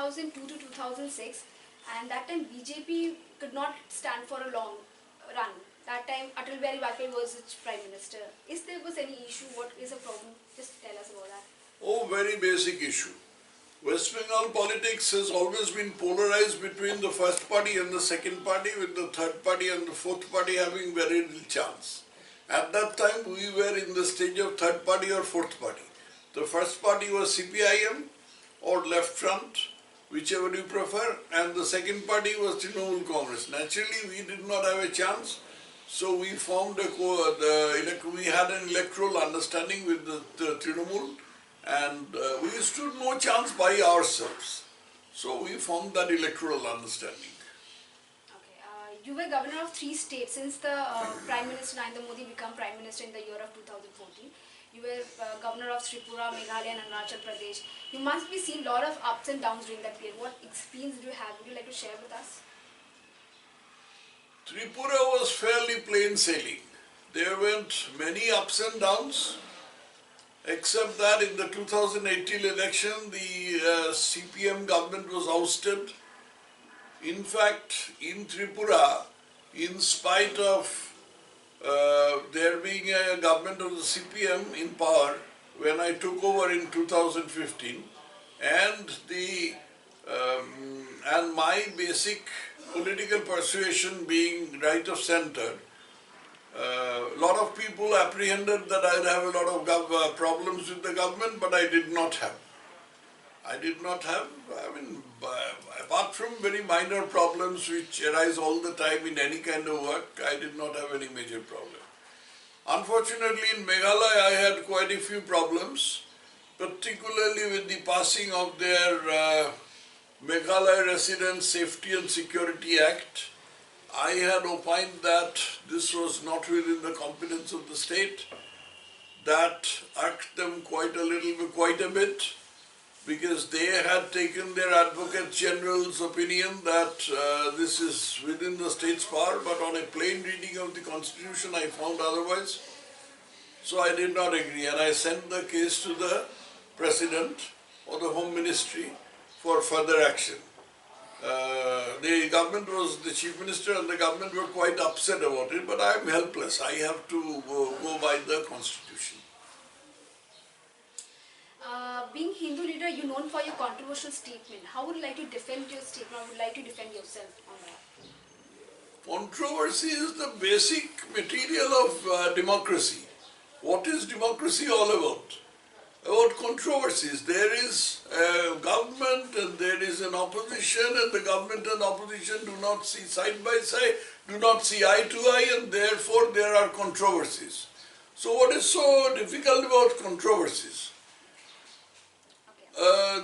2002 to 2006, and that time BJP could not stand for a long run. That time Atal Bihari Vajpayee was its Prime Minister. Is there was any issue? What is a problem? Just tell us about that. Oh, very basic issue. West Bengal politics has always been polarized between the first party and the second party, with the third party and the fourth party having very little chance. At that time, we were in the stage of third party or fourth party. The first party was CPIM or Left Front, whichever you prefer, and the second party was Trinamool Congress. Naturally, we did not have a chance, so we formed we had an electoral understanding with the Trinamool, and we stood no chance by ourselves. So we formed that electoral understanding. Okay, you were governor of 3 states since the Prime Minister Narendra Modi became Prime Minister in the year of 2014. You were governor of Tripura, Meghalaya and Arunachal Pradesh. You must be seeing a lot of ups and downs during that period. What experience do you have? Would you like to share with us? Tripura was fairly plain sailing. There weren't many ups and downs, except that in the 2018 election, the CPM government was ousted. In fact, in Tripura, in spite of there being a government of the CPM in power when I took over in 2015, and my basic political persuasion being right of centre, a lot of people apprehended that I'd have a lot of problems with the government, but I did not have. Apart from very minor problems which arise all the time in any kind of work, I did not have any major problem. Unfortunately, in Meghalaya, I had quite a few problems, particularly with the passing of their Meghalaya Resident Safety and Security Act. I had opined that this was not within the competence of the state. That irked them quite a bit, because they had taken their Advocate General's opinion that this is within the state's power, but on a plain reading of the Constitution I found otherwise. So I did not agree, and I sent the case to the President or the Home Ministry for further action. The government was, the Chief Minister and the government were quite upset about it, but I am helpless. I have to go by the Constitution. Being Hindu leader, you're known for your controversial statement. How would you like to defend your statement, or would you like to defend yourself on that? Controversy is the basic material of democracy. What is democracy all about? About controversies. There is a government and there is an opposition, and the government and opposition do not see side by side, do not see eye to eye, and therefore there are controversies. So what is so difficult about controversies?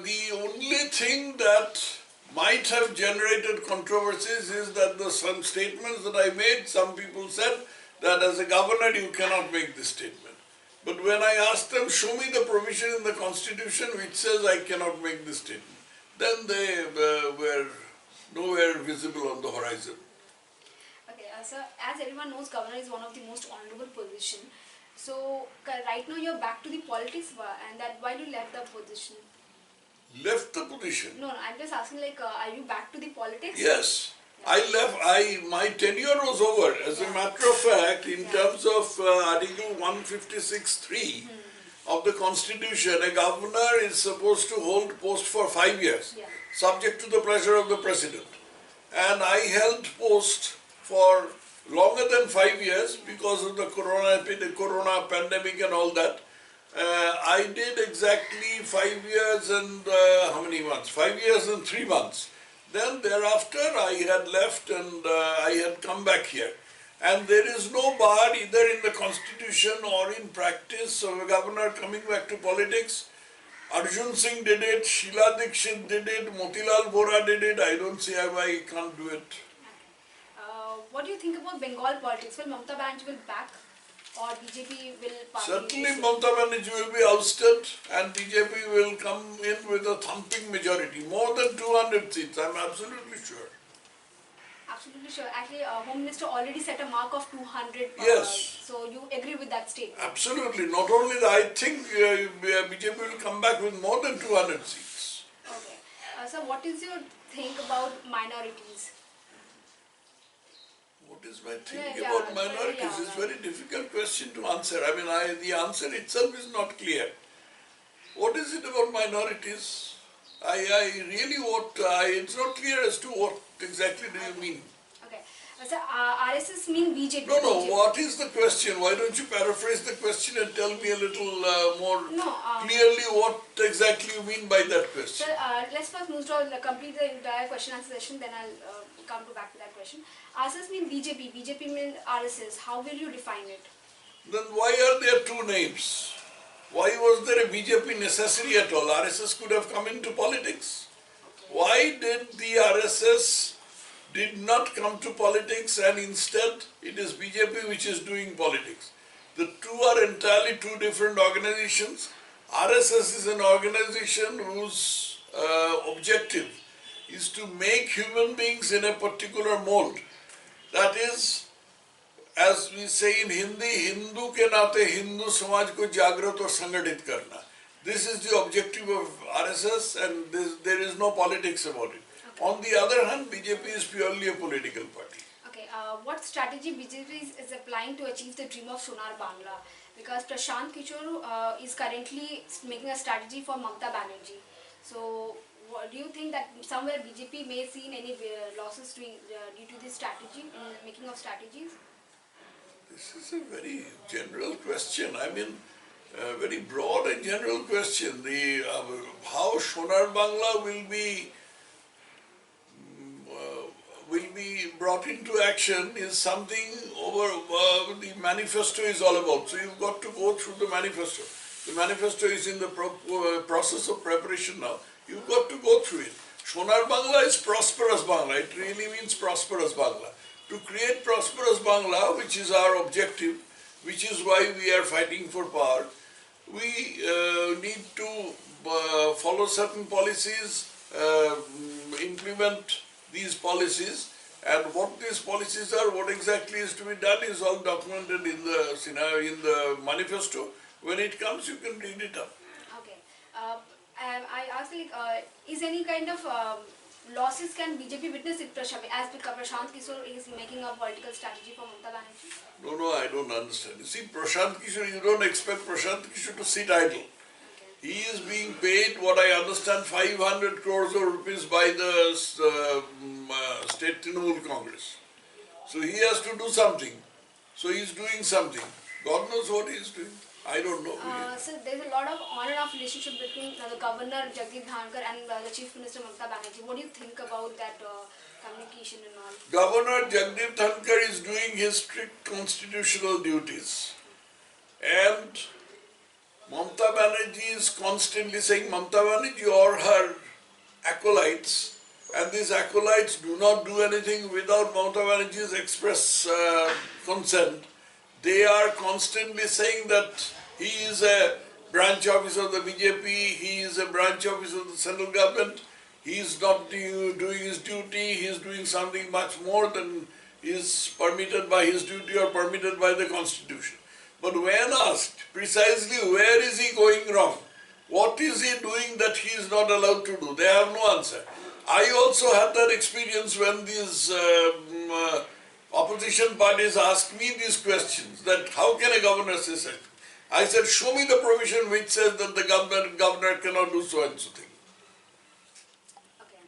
The only thing that might have generated controversies is that some statements that I made, some people said that as a governor you cannot make this statement. But when I asked them, show me the provision in the Constitution which says I cannot make this statement, then they were nowhere visible on the horizon. Okay, sir, as everyone knows, governor is one of the most honorable position. So right now you're back to the politics, and that why you left the position? Left the position? No, I'm just asking, like, are you back to the politics? Yes. I left, my tenure was over. As a matter of fact, in terms of Article 156(3) of the Constitution, a governor is supposed to hold post for 5 years, subject to the pleasure of the President. And I held post for longer than 5 years because of the corona pandemic and all that. I did exactly 5 years and how many months? 5 years and 3 months. Then thereafter I had left and I had come back here. And there is no bar either in the Constitution or in practice of a governor coming back to politics. Arjun Singh did it, Sheila Dikshit did it, Motilal Vora did it. I don't see why I can't do it. What do you think about Bengal politics? Will Mamata Banerjee will back, or BJP will party? Certainly Mamata Banerjee will be ousted and BJP will come in with a thumping majority, more than 200 seats, I'm absolutely sure. Absolutely sure. Actually, Home Minister already set a mark of 200. Yes. So you agree with that statement? Absolutely. Not only that, I think BJP will come back with more than 200 seats. Okay. So what is your think about minorities? What is my thinking Yeah, about minorities? yeah, It's a right. very difficult question to answer. I mean, the answer itself is not clear. What is it about minorities? I really it's not clear as to what exactly do you mean. Okay. So RSS mean BJP. No, no, BJP. what is the question? Why don't you paraphrase the question and tell me a little more No, clearly what exactly you mean by that So question? let's first move to complete the entire question answer session, then I'll come to back to that question. RSS mean BJP, BJP mean RSS. How will you define it? Then why are there two names? Why was there a BJP necessary at all? RSS could have come into politics. Why did the RSS did not come to politics and instead it is BJP which is doing politics? The two are entirely two different organizations. RSS is an organization whose objective is to make human beings in a particular mold. That is, as we say in Hindi, Hindu के नाते हिंदू समाज को जागृत और संगठित करना. This is the objective of RSS and there is no politics about it. Okay. On the other hand, BJP is purely a political party. Okay, what strategy BJP is applying to achieve the dream of Sonar Bangla? Because Prashant Kishore is currently making a strategy for Mamata Banerjee. So, do you think that somewhere BJP may see any losses due to this strategy, in making of strategies? This is a very general question. I mean, a very broad and general question. The how Sonar Bangla will be brought into action is something over the manifesto is all about. So you've got to go through the manifesto. The manifesto is in the process of preparation now. You've got to go through it. Sonar Bangla is prosperous Bangla. It really means prosperous Bangla. To create prosperous Bangla, which is our objective, which is why we are fighting for power, we need to follow certain policies, implement these policies, and what these policies are, what exactly is to be done is all documented in the scenario, in the manifesto. When it comes, you can read it up. Okay. I asked, like, is any kind of losses can BJP witness if Prashant Kishore is making a political strategy for Mamata Banerjee? No, I don't understand. You see, Prashant Kishore, you don't expect Prashant Kishore to sit idle. Okay. He is being paid, what I understand, 500 crores of rupees by the State Trinamool Congress. So he has to do something. So he is doing something. God knows what he is doing. I don't know. So there is a lot of on and off relationship between the Governor Jagdeep Dhankar and the Chief Minister Mamata Banerjee. What do you think about that communication and all? Governor Jagdeep Dhankar is doing his strict constitutional duties. And Mamata Banerjee is constantly saying Mamata Banerjee or her acolytes, and these acolytes do not do anything without Mamata Banerjee's express consent. They are constantly saying that he is a branch office of the BJP, he is a branch office of the central government, he is not doing his duty, he is doing something much more than is permitted by his duty or permitted by the constitution. But when asked precisely where is he going wrong, what is he doing that he is not allowed to do, they have no answer. I also had that experience when these opposition parties asked me these questions, that how can a governor say such? I said, show me the provision which says that the governor cannot do so and so thing. Okay.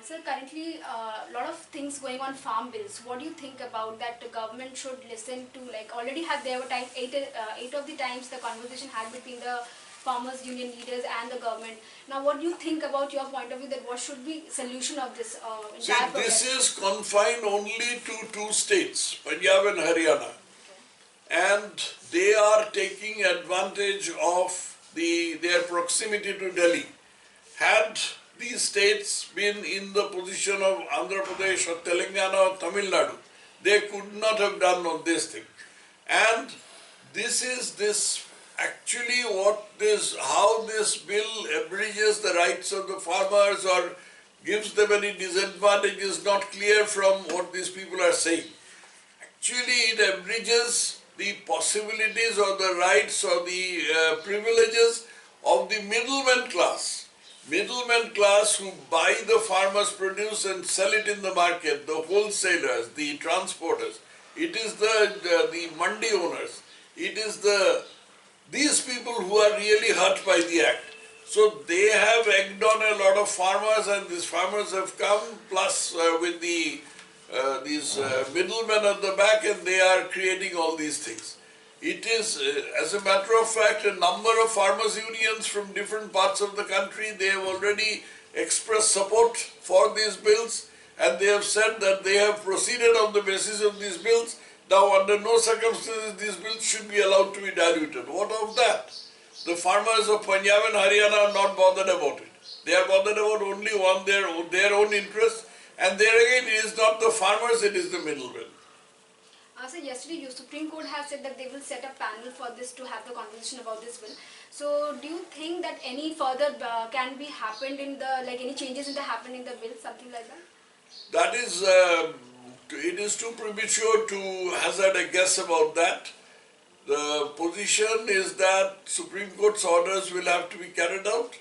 So currently a lot of things going on farm bills. What do you think about that? The government should listen to, like, already had there were time, eight of the times the conversation had between the farmers union leaders and the government. Now what do you think about your point of view, that what should be solution of this See, entire this problem? is confined only to two states, Punjab and Haryana. And they are taking advantage of their proximity to Delhi. Had these states been in the position of Andhra Pradesh or Telangana or Tamil Nadu, they could not have done on this thing. And this is actually how this bill abridges the rights of the farmers or gives them any disadvantage is not clear from what these people are saying. Actually, it abridges the possibilities or the rights or the privileges of the middleman class. middleman class who buy the farmers' produce and sell it in the market, the wholesalers, the transporters, it is the mandi owners, it is these people who are really hurt by the act. So they have egged on a lot of farmers, and these farmers have come, plus with these middlemen at the back, and they are creating all these things. It is, as a matter of fact, a number of farmers' unions from different parts of the country, they have already expressed support for these bills, and they have said that they have proceeded on the basis of these bills. Now, under no circumstances, these bills should be allowed to be diluted. What of that? The farmers of Punjab and Haryana are not bothered about it. They are bothered about only on their own interests, and there again, it is not the farmers, it is the middlemen. So yesterday, the Supreme Court have said that they will set a panel for this to have the conversation about this bill. So, do you think that any further can be happened in the, like any changes in the happen in the bill, something like that? That is, it is too premature to hazard a guess about that. The position is that Supreme Court's orders will have to be carried out,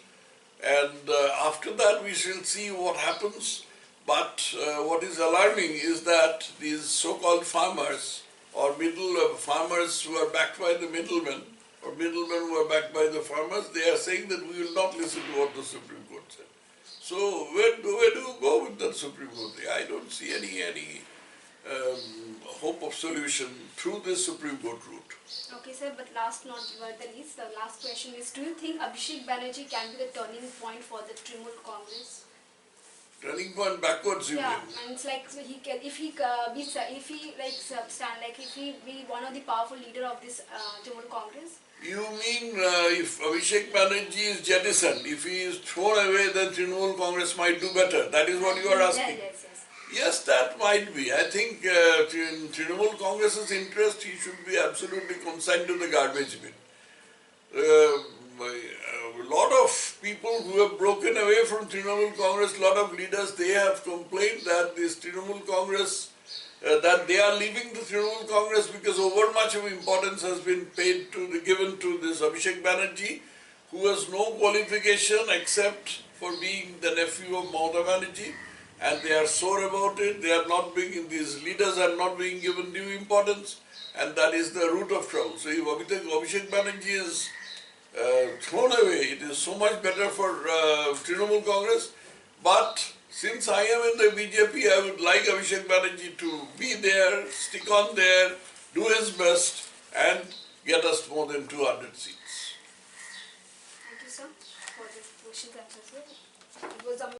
and after that we shall see what happens. But what is alarming is that these so-called farmers or farmers who are backed by the middlemen, or middlemen who are backed by the farmers, they are saying that we will not listen to what the Supreme Court said. So where do you go with that Supreme Court? I don't see any hope of solution through this Supreme Court route. Okay, sir, but last not the least, the last question is, do you think Abhishek Banerjee can be the turning point for the Trinamool Congress? Turning point backwards, you mean? Yeah, and it's like, so he can, if he be one of the powerful leader of this Trinamool Congress. You mean if Abhishek Banerjee is jettisoned, if he is thrown away, then Trinamool Congress might do better? That is what you are asking? Yes. Yes, that might be. I think in Trinamool Congress's interest, he should be absolutely consigned to the garbage bin. A lot of people who have broken away from Trinamool Congress, a lot of leaders, they have complained that this Trinamool Congress, that they are leaving the Trinamool Congress because over much of importance has been given to this Abhishek Banerjee, who has no qualification except for being the nephew of Mamata Banerjee, and they are sore about it. They are not being, these leaders are not being given due importance, and that is the root of trouble. So if Abhishek Banerjee is thrown away, it is so much better for Trinamool Congress. But since I am in the BJP, I would like Abhishek Banerjee to be there, stick on there, do his best, and get us more than 200 seats. Thank you, sir, for this question and answer. It was amazing.